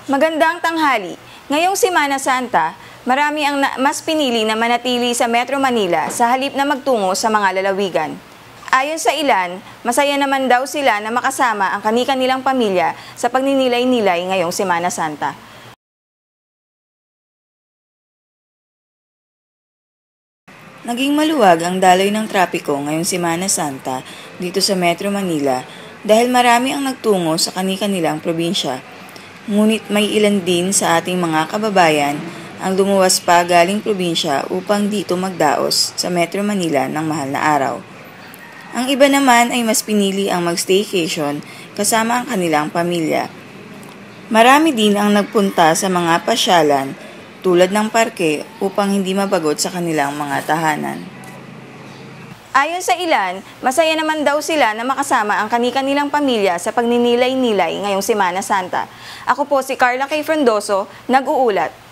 Magandang tanghali. Ngayong Semana Santa, marami ang mas pinili na manatili sa Metro Manila sa halip na magtungo sa mga lalawigan. Ayon sa ilan, masaya naman daw sila na makasama ang kani-kanilang pamilya sa pagninilay-nilay ngayong Semana Santa. Naging maluwag ang daloy ng trapiko ngayong Semana Santa dito sa Metro Manila dahil marami ang nagtungo sa kani-kanilang probinsya. Ngunit may ilan din sa ating mga kababayan ang lumuwas pa galing probinsya upang dito magdaos sa Metro Manila ng mahal na araw. Ang iba naman ay mas pinili ang mag-staycation kasama ang kanilang pamilya. Marami din ang nagpunta sa mga pasyalan tulad ng parke upang hindi mabagot sa kanilang mga tahanan. Ayon sa ilan, masaya naman daw sila na makasama ang kani-kanilang pamilya sa pagninilay-nilay ngayong Semana Santa. Ako po si Carla K. Frondoso, nag-uulat.